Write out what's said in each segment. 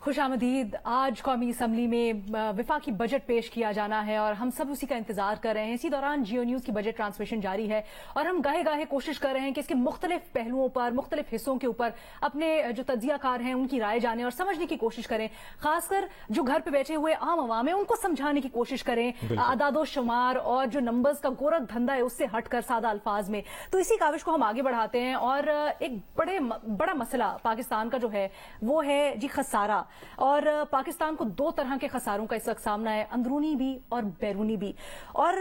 خوش آمدید. آج قومی اسمبلی میں وفاقی بجٹ پیش کیا جانا ہے اور ہم سب اسی کا انتظار کر رہے ہیں. اسی دوران جیو نیوز کی بجٹ ٹرانسمیشن جاری ہے اور ہم گاہے گاہے کوشش کر رہے ہیں کہ اس کے مختلف پہلوؤں پر، مختلف حصوں کے اوپر اپنے جو تجزیہ کار ہیں ان کی رائے جانیں اور سمجھنے کی کوشش کریں. خاص کر جو گھر پہ بیٹھے ہوئے عام عوام ہیں ان کو سمجھانے کی کوشش کریں اعداد و شمار اور جو نمبرز کا گورکھ دھندا ہے اس سے ہٹ کر سادہ الفاظ میں. تو اسی کاوش کو ہم آگے بڑھاتے ہیں اور ایک بڑا مسئلہ پاکستان کا جو ہے وہ ہے جی خسارہ. اور پاکستان کو دو طرح کے خساروں کا اس وقت سامنا ہے، اندرونی بھی اور بیرونی بھی. اور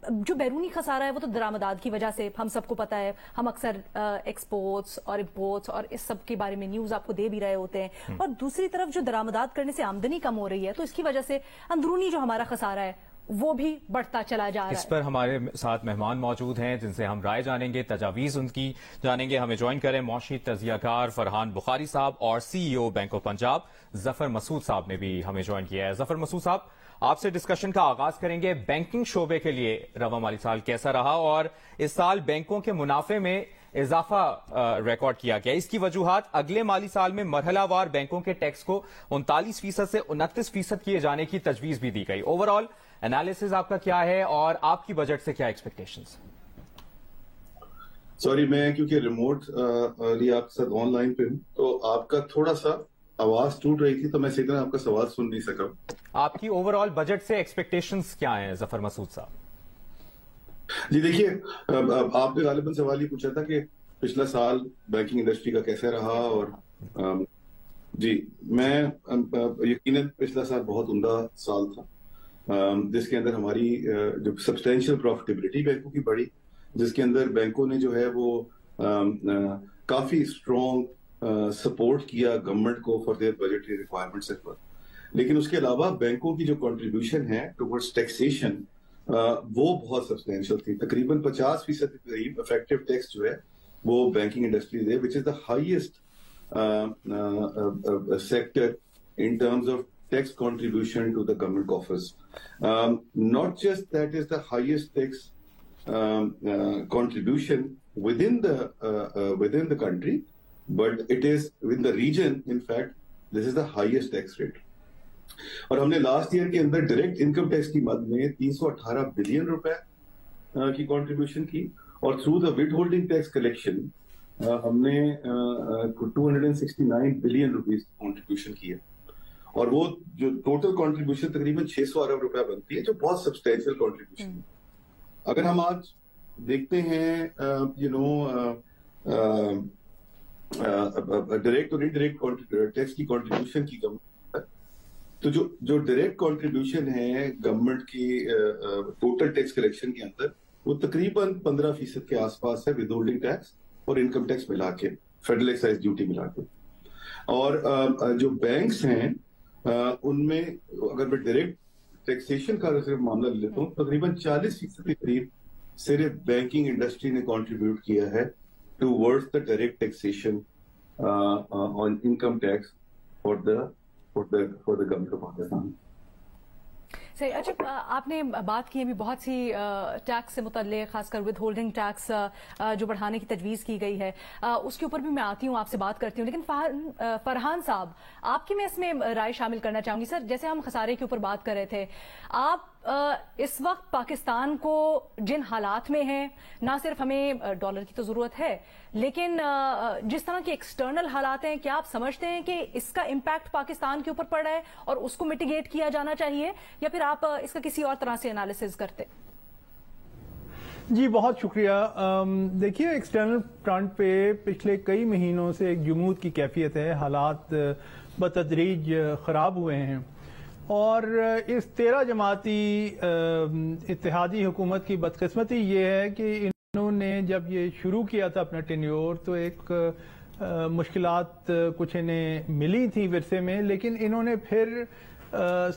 جو بیرونی خسارہ ہے وہ تو درآمدات کی وجہ سے ہم سب کو پتا ہے. ہم اکثر ایکسپورٹس اور امپورٹس اور اس سب کے بارے میں نیوز آپ کو دے بھی رہے ہوتے ہیں. اور دوسری طرف جو درآمدات کرنے سے آمدنی کم ہو رہی ہے تو اس کی وجہ سے اندرونی جو ہمارا خسارہ ہے وہ بھی بڑھتا چلا جا رہا ہے. اس پر ہمارے ساتھ مہمان موجود ہیں جن سے ہم رائے جانیں گے، تجاویز ان کی جانیں گے. ہمیں جوائن کریں معاشی تجزیہ کار فرحان بخاری صاحب اور CEO بینک آف پنجاب ظفر مسعود صاحب نے بھی ہمیں جوائن کیا ہے. ظفر مسعود صاحب، آپ سے ڈسکشن کا آغاز کریں گے. بینکنگ شعبے کے لیے رواں مالی سال کیسا رہا اور اس سال بینکوں کے منافع میں اضافہ ریکارڈ کیا گیا، اس کی وجوہات؟ اگلے مالی سال میں مرحلہ وار بینکوں کے ٹیکس کو 39% سے 29% کیے جانے کی تجویز بھی دی گئی. اوور آل انالیسز آپ کا کیا ہے اور آپ کی بجٹ سے کیا ایکسپیکٹیشنز؟ سوری، میں کیونکہ ریموٹ آپ کے ساتھ آن لائن پہ ہوں تو آپ کا تھوڑا سا آواز ٹوٹ رہی تھی تو میں صحیح طرح آپ کا سوال سن نہیں سکا. آپ کی اوور آل بجٹ سے ایکسپیکٹیشنز کیا ہیں ظفر مسعود صاحب؟ جی دیکھیے، آپ نے غالباً سوال یہ پوچھا تھا کہ پچھلا سال بینکنگ انڈسٹری کا کیسے رہا. اور جی میں یقیناً پچھلا سال بہت عمدہ سال تھا جس کے اندر ہماری جو سبسٹینشیل پروفٹیبلٹی بینکوں کی بڑھی، جس کے اندر بینکوں نے جو ہے وہ کافی اسٹرانگ سپورٹ کیا گورنمنٹ کو فار دیئر بجٹری ریکوائرمنٹس پر. لیکن اس کے علاوہ بینکوں کی جو کنٹریبیوشن ہے ٹوورڈز ٹیکسیشن وہ بہت سبسٹینشیل تھی. تقریباً 50% کے قریب افیکٹو ٹیکس جو ہے وہ banking industry they, which is the highest sector in terms of tax contribution to the government coffers. Not just that is the highest tax contribution within the country, but it is within the region. In fact, this is the highest tax rate. اور ہم نے last year کے اندر direct income tax کی مد میں 318 billion روپے کی contribution کی اور through the withholding tax collection ہم نے 269 بلین روپیز کی کنٹریبیوشن کی ہے. اور وہ جو ٹوٹل کنٹریبیوشن تقریباً 600 ارب روپے بنتی ہے، جو بہت سبسٹینشیل کنٹریبیوشن ہے. اگر ہم آج دیکھتے ہیں ڈائریکٹ اور انڈائریکٹ ٹیکس کی کنٹریبیوشن کی تو جو ڈائریکٹ کنٹریبیوشن ہے گورنمنٹ کی ٹوٹل ٹیکس کلیکشن کے اندر وہ تقریباً 15% کے آس پاس ہے ود ہولڈنگ ٹیکس اور انکم ٹیکس ملا کے، فیڈرل ایکسائز ڈیوٹی ملا کے. اور جو بینکس ہیں ان میں اگر میں ڈائریکٹ ٹیکسیشن کا صرف معاملہ لے لیتا ہوں، تقریباً 40% کے قریب صرف بینکنگ انڈسٹری نے کنٹریبیوٹ کیا ہے towards the direct taxation on income tax for the government of Pakistan. صحیح. اچھا، آپ نے بات کی ابھی بہت سی ٹیکس سے متعلق، خاص کر ود ہولڈنگ ٹیکس جو بڑھانے کی تجویز کی گئی ہے اس کے اوپر بھی میں آتی ہوں، آپ سے بات کرتی ہوں. لیکن فرحان صاحب، آپ کی میں اس میں رائے شامل کرنا چاہوں گی. سر، جیسے ہم خسارے کے اوپر بات کر رہے تھے، آپ اس وقت پاکستان کو جن حالات میں ہیں، نہ صرف ہمیں ڈالر کی تو ضرورت ہے لیکن جس طرح کے ایکسٹرنل حالات ہیں، کیا آپ سمجھتے ہیں کہ اس کا امپیکٹ پاکستان کے اوپر پڑ رہا ہے اور اس کو میٹیگیٹ کیا جانا چاہیے، یا پھر آپ اس کا کسی اور طرح سے انالیسز کرتے؟ جی بہت شکریہ. دیکھیے، ایکسٹرنل فرنٹ پہ پچھلے کئی مہینوں سے ایک جمود کی کیفیت ہے. حالات بتدریج خراب ہوئے ہیں اور اس 13 جماعتی اتحادی حکومت کی بدقسمتی یہ ہے کہ انہوں نے جب یہ شروع کیا تھا اپنا ٹینیور تو ایک مشکلات کچھ انہیں ملی تھی ورثے میں، لیکن انہوں نے پھر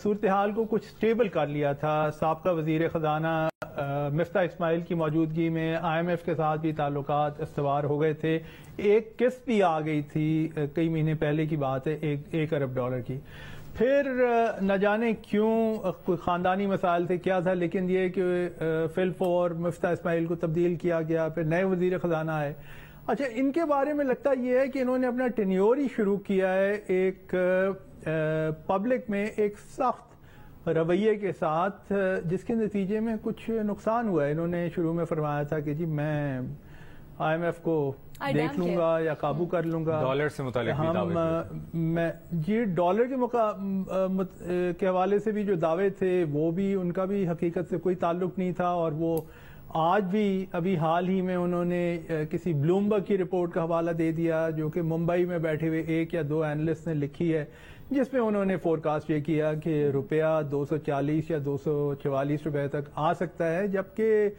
صورتحال کو کچھ سٹیبل کر لیا تھا. سابقہ وزیر خزانہ مفتاح اسماعیل کی موجودگی میں IMF کے ساتھ بھی تعلقات استوار ہو گئے تھے. ایک قسط بھی آ گئی تھی کئی مہینے پہلے کی بات ہے، $1 ارب کی. پھر نہ جانے کیوں کوئی خاندانی مسائل تھے کیا تھا، لیکن یہ کہ فل فور مفتاح اسماعیل کو تبدیل کیا گیا، پھر نئے وزیر خزانہ آئے. اچھا، ان کے بارے میں لگتا یہ ہے کہ انہوں نے اپنا ٹینیور ہی شروع کیا ہے ایک پبلک میں ایک سخت رویے کے ساتھ، جس کے نتیجے میں کچھ نقصان ہوا ہے. انہوں نے شروع میں فرمایا تھا کہ جی میں آئی ایم ایف کو دیکھ لوں گا یا قابو کر لوں گا. ڈالر سے متعلق بھی دعوے جی ڈالر کے حوالے سے بھی جو دعوے تھے وہ بھی ان کا بھی حقیقت سے کوئی تعلق نہیں تھا. اور وہ آج بھی ابھی حال ہی میں انہوں نے کسی بلومبرگ کی رپورٹ کا حوالہ دے دیا جو کہ ممبئی میں بیٹھے ہوئے ایک یا دو اینالسٹ نے لکھی ہے، جس میں انہوں نے فورکاسٹ یہ کیا کہ روپیہ 240 یا 244 روپے تک آ سکتا ہے. جبکہ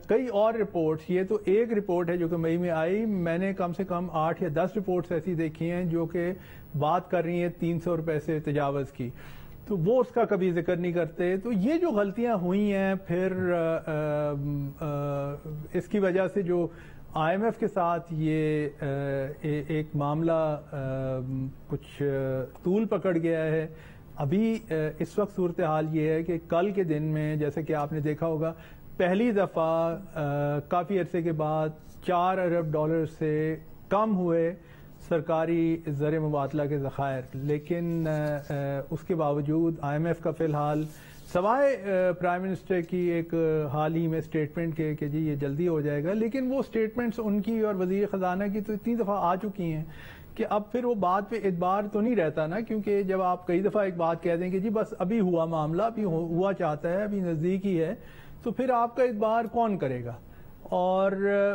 کئی اور رپورٹس، یہ تو ایک رپورٹ ہے جو کہ مئی میں آئی، میں نے کم سے کم 8 یا 10 رپورٹس ایسی دیکھی ہیں جو کہ بات کر رہی ہیں 300 روپے سے تجاوز کی، تو وہ اس کا کبھی ذکر نہیں کرتے. تو یہ جو غلطیاں ہوئی ہیں، پھر اس کی وجہ سے جو آئی ایم ایف کے ساتھ یہ ایک معاملہ کچھ طول پکڑ گیا ہے. ابھی اس وقت صورتحال یہ ہے کہ کل کے دن میں جیسے کہ آپ نے دیکھا ہوگا پہلی دفعہ کافی عرصے کے بعد 4 ارب ڈالر سے کم ہوئے سرکاری زر مبادلہ کے ذخائر. لیکن اس کے باوجود آئی ایم ایف کا فی الحال سوائے پرائم منسٹر کی ایک حال ہی میں اسٹیٹمنٹ کے کہ جی یہ جلدی ہو جائے گا، لیکن وہ اسٹیٹمنٹس ان کی اور وزیر خزانہ کی تو اتنی دفعہ آ چکی ہیں کہ اب پھر وہ بات پہ اعتبار تو نہیں رہتا نا. کیونکہ جب آپ کئی دفعہ ایک بات کہہ دیں کہ جی بس ابھی ہوا معاملہ، ابھی ہوا چاہتا ہے، ابھی نزدیک ہی ہے، تو پھر آپ کا اعتبار کون کرے گا؟ اور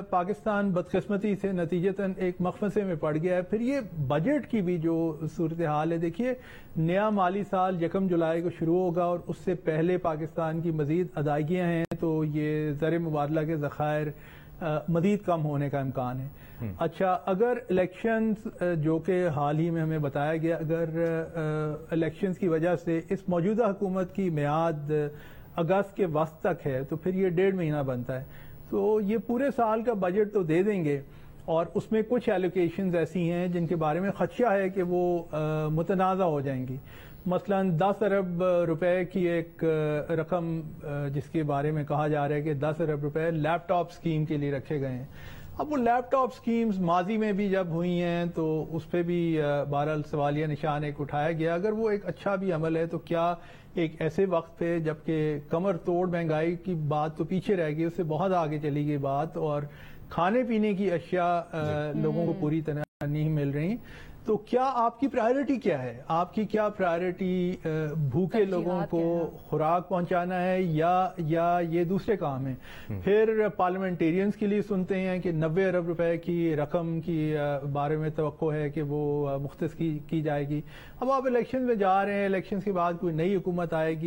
پاکستان بدقسمتی سے نتیجتاً ایک مخمصے میں پڑ گیا ہے. پھر یہ بجٹ کی بھی جو صورتحال ہے، دیکھیے نیا مالی سال 1 جولائی کو شروع ہوگا اور اس سے پہلے پاکستان کی مزید ادائیگیاں ہیں، تو یہ زر مبادلہ کے ذخائر مزید کم ہونے کا امکان ہے. اچھا، اگر الیکشنز جو کہ حال ہی میں ہمیں بتایا گیا، اگر الیکشنز کی وجہ سے اس موجودہ حکومت کی میعاد اگست کے وسط تک ہے تو پھر یہ 1.5 مہینہ بنتا ہے، تو یہ پورے سال کا بجٹ تو دے دیں گے. اور اس میں کچھ ایلوکیشنز ایسی ہیں جن کے بارے میں خدشہ ہے کہ وہ متنازع ہو جائیں گی. مثلا 10 ارب روپے کی ایک رقم جس کے بارے میں کہا جا رہا ہے کہ 10 ارب روپے لیپ ٹاپ سکیم کے لیے رکھے گئے ہیں. اب وہ لیپ ٹاپ سکیمز ماضی میں بھی جب ہوئی ہیں تو اس پہ بھی بہرحال سوالیہ نشان ایک اٹھایا گیا. اگر وہ ایک اچھا بھی عمل ہے تو کیا ایک ایسے وقت پہ جبکہ کمر توڑ مہنگائی کی بات تو پیچھے رہ گئی، اس سے بہت آگے چلی گئی بات، اور کھانے پینے کی اشیاء لوگوں کو پوری طرح نہیں مل رہی، تو کیا آپ کی پرائیورٹی کیا ہے؟ آپ کی کیا پرائیورٹی بھوکے لوگوں کو خوراک پہنچانا ہے یا یہ دوسرے کام ہیں؟ پھر پارلیمنٹیرینز کے لیے سنتے ہیں کہ 90 ارب روپے کی رقم کی بارے میں توقع ہے کہ وہ مختص کی جائے گی. اب آپ الیکشن میں جا رہے ہیں، الیکشن کے بعد کوئی نئی حکومت آئے گی.